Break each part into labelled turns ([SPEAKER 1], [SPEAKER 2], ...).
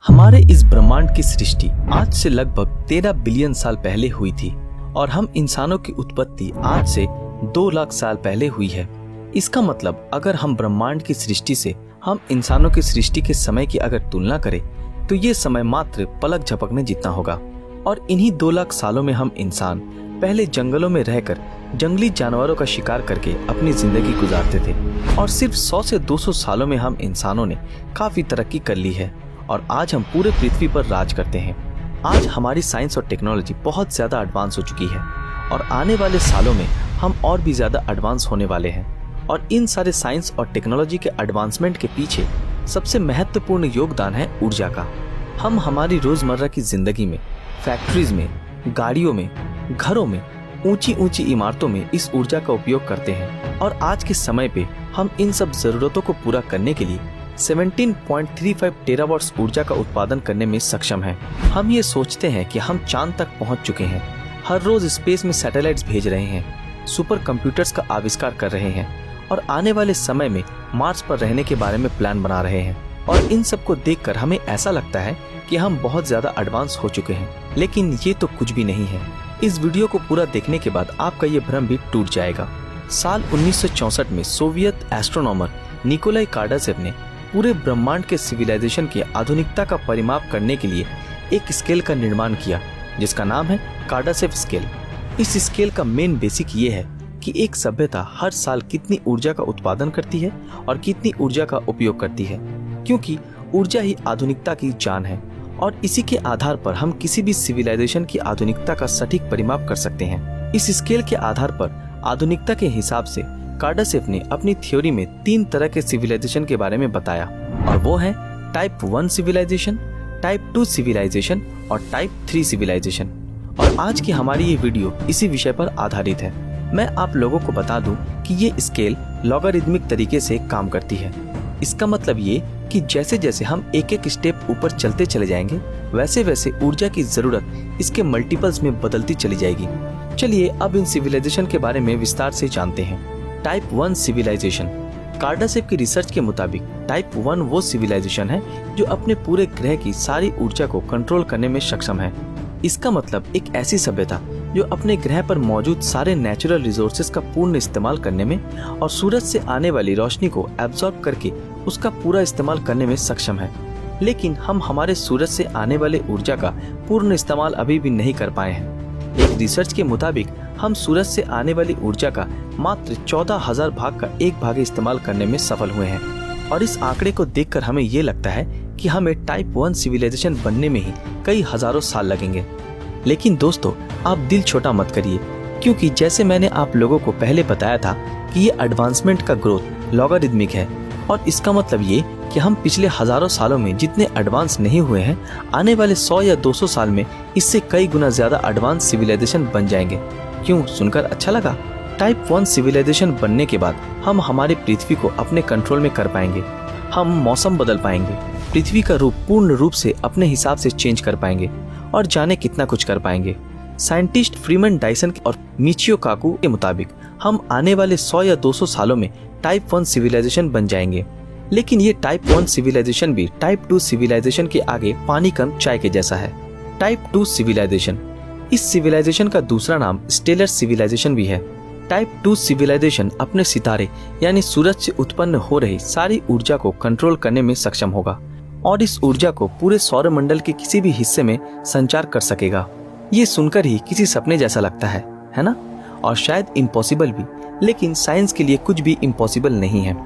[SPEAKER 1] हमारे इस ब्रह्मांड की सृष्टि आज से लगभग 13 बिलियन साल पहले हुई थी और हम इंसानों की उत्पत्ति आज से 2 लाख साल पहले हुई है। इसका मतलब अगर हम ब्रह्मांड की सृष्टि से हम इंसानों की सृष्टि के समय की अगर तुलना करें तो ये समय मात्र पलक झपकने जितना होगा। और इन्हीं 2 लाख सालों में हम इंसान पहले जंगलों में रहकर जंगली जानवरों का शिकार करके अपनी जिंदगी गुजारते थे और सिर्फ 100 से 200 सालों में हम इंसानों ने काफी तरक्की कर ली है और आज हम पूरे पृथ्वी पर राज करते हैं। आज हमारी साइंस और टेक्नोलॉजी बहुत ज्यादा एडवांस हो चुकी है और आने वाले सालों में हम और भी ज्यादा एडवांस होने वाले हैं। और इन सारे साइंस और टेक्नोलॉजी के एडवांसमेंट के पीछे सबसे महत्वपूर्ण योगदान है ऊर्जा का। हम हमारी रोजमर्रा की जिंदगी में, फैक्ट्रीज में, गाड़ियों में, घरों में, ऊंची ऊंची इमारतों में इस ऊर्जा का उपयोग करते हैं और आज के समय पे हम इन सब जरूरतों को पूरा करने के लिए 17.35 टेरावाट्स ऊर्जा का उत्पादन करने में सक्षम हैं। हम ये सोचते हैं कि हम चांद तक पहुंच चुके हैं, हर रोज स्पेस में सैटेलाइट्स भेज रहे हैं, सुपर कंप्यूटर्स का आविष्कार कर रहे हैं और आने वाले समय में मार्स पर रहने के बारे में प्लान बना रहे हैं। और इन सब को देखकर हमें ऐसा लगता है कि हम बहुत ज्यादा एडवांस हो चुके हैं, लेकिन ये तो कुछ भी नहीं है। इस वीडियो को पूरा देखने के बाद आपका ये भ्रम भी टूट जाएगा। साल 1964 में सोवियत एस्ट्रोनॉमर निकोलाई कार्डासेव ने पूरे ब्रह्मांड के सिविलाइजेशन की आधुनिकता का परिमाप करने के लिए एक स्केल का निर्माण किया जिसका नाम है कार्डासेव स्केल। इस स्केल का मेन बेसिक ये है कि एक सभ्यता हर साल कितनी ऊर्जा का उत्पादन करती है और कितनी ऊर्जा का उपयोग करती है, क्योंकि ऊर्जा ही आधुनिकता की जान है और इसी के आधार पर हम किसी भी सिविलाइजेशन की आधुनिकता का सटीक परिमाप कर सकते हैं। इस स्केल के आधार पर आधुनिकता के हिसाब से कार्डासेव ने अपनी थ्योरी में 3 तरह के सिविलाइजेशन के बारे में बताया और वो है टाइप 1 सिविलाइजेशन, टाइप 2 सिविलाइजेशन और टाइप 3 सिविलाइजेशन। और आज की हमारी ये वीडियो इसी विषय पर आधारित है। मैं आप लोगों को बता दूं कि ये स्केल लॉगरिदमिक तरीके से काम करती है। इसका मतलब ये कि जैसे जैसे हम एक एक स्टेप ऊपर चलते चले जाएंगे वैसे वैसे ऊर्जा की जरूरत इसके मल्टीपल्स में बदलती चली जाएगी। चलिए अब इन सिविलाइजेशन के बारे में विस्तार से जानते हैं। Type 1 civilisation. कार्डासेव की रिसर्च के मुताबिक टाइप 1 वो सिविलाइजेशन है जो अपने पूरे ग्रह की सारी ऊर्जा को कंट्रोल करने में सक्षम है। इसका मतलब एक ऐसी सभ्यता जो अपने ग्रह पर मौजूद सारे नेचुरल रिसोर्सेज का पूर्ण इस्तेमाल करने में और सूरज से आने वाली रोशनी को एब्जॉर्ब करके उसका पूरा इस्तेमाल करने में सक्षम है। लेकिन हम हमारे सूरज से आने वाले ऊर्जा का पूर्ण इस्तेमाल अभी भी नहीं कर पाए हैं। एक रिसर्च के मुताबिक हम सूरज से आने वाली ऊर्जा का मात्र 14,000 भाग का 1 भाग इस्तेमाल करने में सफल हुए हैं। और इस आंकड़े को देखकर हमें ये लगता है कि हमें टाइप 1 सिविलाइजेशन बनने में ही कई हजारों साल लगेंगे। लेकिन दोस्तों, आप दिल छोटा मत करिए, क्योंकि जैसे मैंने आप लोगों को पहले बताया था कि ये एडवांसमेंट का ग्रोथ लॉगरिदमिक है और इसका मतलब ये कि हम पिछले हजारों सालों में जितने एडवांस नहीं हुए हैं, आने वाले 100 या 200 साल में इससे कई गुना ज्यादा एडवांस सिविलाइजेशन बन जाएंगे। क्यों, सुनकर अच्छा लगा? टाइप 1 सिविलाइजेशन बनने के बाद हम हमारी पृथ्वी को अपने कंट्रोल में कर पाएंगे, हम मौसम बदल पाएंगे, पृथ्वी का रूप पूर्ण रूप से अपने हिसाब से चेंज कर पाएंगे और जाने कितना कुछ कर पाएंगे। साइंटिस्ट फ्रीमैन डायसन और मिचियो काकू के मुताबिक हम आने वाले 100 या 200 सालों में टाइप 1 सिविलाइजेशन बन जाएंगे। लेकिन ये टाइप 1 सिविलाइजेशन भी टाइप 2 सिविलाइजेशन के आगे पानी कम चाय के जैसा है। टाइप 2 सिविलाइजेशन, इस सिविलाइजेशन का दूसरा नाम स्टेलर सिविलाइजेशन भी है। टाइप 2 सिविलाइजेशन अपने सितारे यानी सूरज से उत्पन्न हो रही सारी ऊर्जा को कंट्रोल करने में सक्षम होगा और इस ऊर्जा को पूरे सौरमंडल के किसी भी हिस्से में संचार कर सकेगा। ये सुनकर ही किसी सपने जैसा लगता है ना? और शायद इम्पॉसिबल भी, लेकिन साइंस के लिए कुछ भी इम्पॉसिबल नहीं है।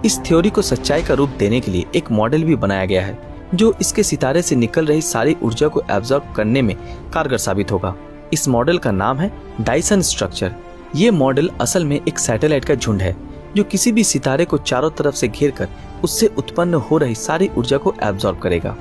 [SPEAKER 1] इस थ्योरी को सच्चाई का रूप देने के लिए एक मॉडल भी बनाया गया है जो इसके सितारे से निकल रही सारी ऊर्जा को एब्जॉर्ब करने में कारगर साबित होगा। इस मॉडल का नाम है डायसन स्ट्रक्चर। ये मॉडल असल में एक सैटेलाइट का झुंड है जो किसी भी सितारे को चारों तरफ से घेर कर उससे उत्पन्न हो रही सारी ऊर्जा को एब्जॉर्ब करेगा।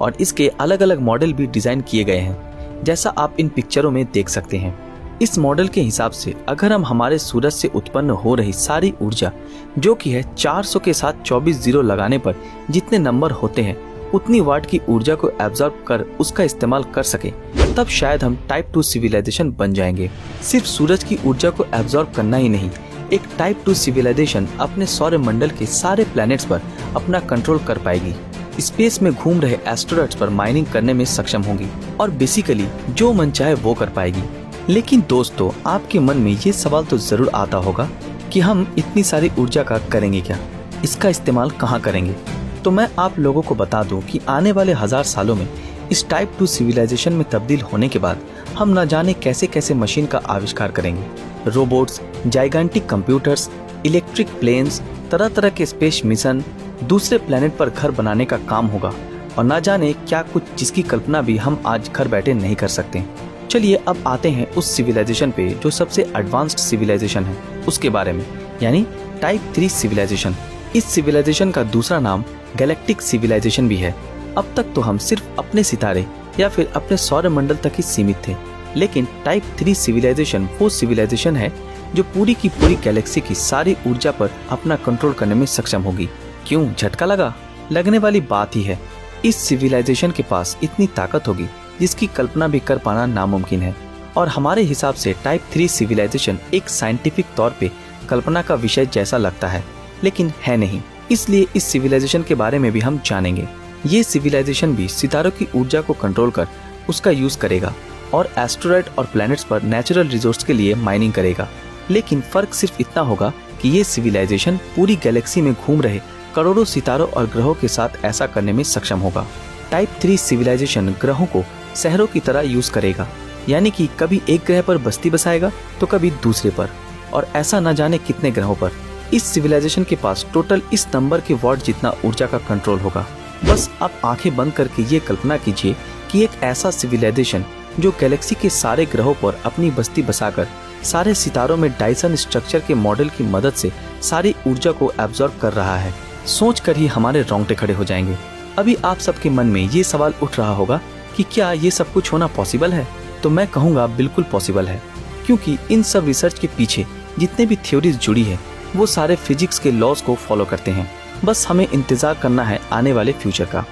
[SPEAKER 1] और इसके अलग अलग मॉडल भी डिजाइन किए गए हैं, जैसा आप इन पिक्चरों में देख सकते हैं। इस मॉडल के हिसाब से अगर हम हमारे सूरज से उत्पन्न हो रही सारी ऊर्जा, जो कि है 400 के साथ 24 जीरो लगाने पर जितने नंबर होते हैं, उतनी वाट की ऊर्जा को एब्जॉर्ब कर उसका इस्तेमाल कर सके, तब शायद हम टाइप 2 सिविलाइजेशन बन जाएंगे। सिर्फ सूरज की ऊर्जा को एब्जॉर्ब करना ही नहीं, एक टाइप 2 सिविलाइजेशन अपने सौरमंडल के सारे प्लैनेट्स पर अपना कंट्रोल कर पाएगी। स्पेस में घूम रहे एस्टेरॉइड्स पर माइनिंग करने में सक्षम होगी और बेसिकली जो मन चाहे वो कर पाएगी। लेकिन दोस्तों, आपके मन में ये सवाल तो जरूर आता होगा कि हम इतनी सारी ऊर्जा का करेंगे क्या, इसका इस्तेमाल कहाँ करेंगे। तो मैं आप लोगों को बता दूं कि आने वाले 1000 सालों में इस टाइप 2 सिविलाइजेशन में तब्दील होने के बाद हम न जाने कैसे कैसे मशीन का आविष्कार करेंगे। Robots, gigantic computers, electric planes, तरह तरह के स्पेस मिशन, दूसरे प्लेनेट पर घर बनाने का काम होगा और न जाने क्या कुछ जिसकी कल्पना भी हम आज घर बैठे नहीं कर सकते। चलिए अब आते हैं उस सिविलाइजेशन पे जो सबसे एडवांस्ड सिविलाइजेशन है उसके बारे में, यानी टाइप 3 सिविलाइजेशन। इस सिविलाइजेशन का दूसरा नाम गैलेक्टिक सिविलाइजेशन भी है। अब तक तो हम सिर्फ अपने सितारे या फिर अपने सौरमंडल तक ही सीमित थे, लेकिन टाइप 3 सिविलाइजेशन वो सिविलाइजेशन है जो पूरी की पूरी गैलेक्सी की सारी ऊर्जा पर अपना कंट्रोल करने में सक्षम होगी। क्यों झटका लगा? लगने वाली बात ही है। इस सिविलाइजेशन के पास इतनी ताकत होगी जिसकी कल्पना भी कर पाना नामुमकिन है और हमारे हिसाब से टाइप 3 सिविलाइजेशन एक साइंटिफिक तौर पे कल्पना का विषय जैसा लगता है, लेकिन है नहीं। इसलिए इस सिविलाइजेशन के बारे में भी हम जानेंगे। ये सिविलाइजेशन भी सितारों की ऊर्जा को कंट्रोल कर उसका यूज करेगा और एस्टेरॉइड और प्लैनेट्स पर नेचुरल रिसोर्स के लिए माइनिंग करेगा। लेकिन फर्क सिर्फ इतना होगा कि ये सिविलाइजेशन पूरी गैलेक्सी में घूम रहे करोड़ों सितारों और ग्रहों के साथ ऐसा करने में सक्षम होगा। टाइप 3 सिविलाइजेशन ग्रहों को शहरों की तरह यूज करेगा, यानी कि कभी एक ग्रह पर बस्ती बसाएगा तो कभी दूसरे पर, और ऐसा न जाने कितने ग्रहों पर। इस सिविलाइजेशन के पास टोटल इस नंबर के वॉट जितना ऊर्जा का कंट्रोल होगा। बस आप आंखें बंद करके ये कल्पना कीजिए कि एक ऐसा सिविलाइजेशन जो गैलेक्सी के सारे ग्रहों पर अपनी बस्ती बसाकर सारे सितारों में डायसन स्ट्रक्चर के मॉडल की मदद से सारी ऊर्जा को एब्जॉर्ब कर रहा है, सोचकर ही हमारे रोंगटे खड़े हो जाएंगे। अभी आप सबके मन में ये सवाल उठ रहा होगा कि क्या ये सब कुछ होना पॉसिबल है? तो मैं कहूँगा बिल्कुल पॉसिबल है, क्योंकि इन सब रिसर्च के पीछे जितने भी थ्योरीज जुड़ी है वो सारे फिजिक्स के लॉज को फॉलो करते हैं। बस हमें इंतजार करना है आने वाले फ्यूचर का।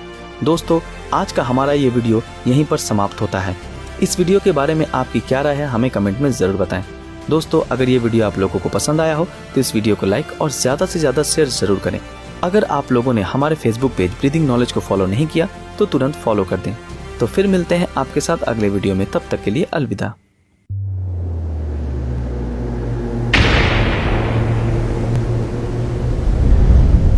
[SPEAKER 1] दोस्तों, आज का हमारा ये वीडियो यहीं पर समाप्त होता है। इस वीडियो के बारे में आपकी क्या राय है हमें कमेंट में ज़रूर बताएं। दोस्तों, अगर ये वीडियो आप लोगों को पसंद आया हो तो इस वीडियो को लाइक और ज़्यादा से ज़्यादा शेयर ज़रूर करें। अगर आप लोगों ने हमारे फेसबुक पेज ब्रीदिंग नॉलेज को फॉलो नहीं किया तो तुरंत फॉलो कर दें। तो फिर मिलते हैं आपके साथ अगले वीडियो में, तब तक के लिए अलविदा।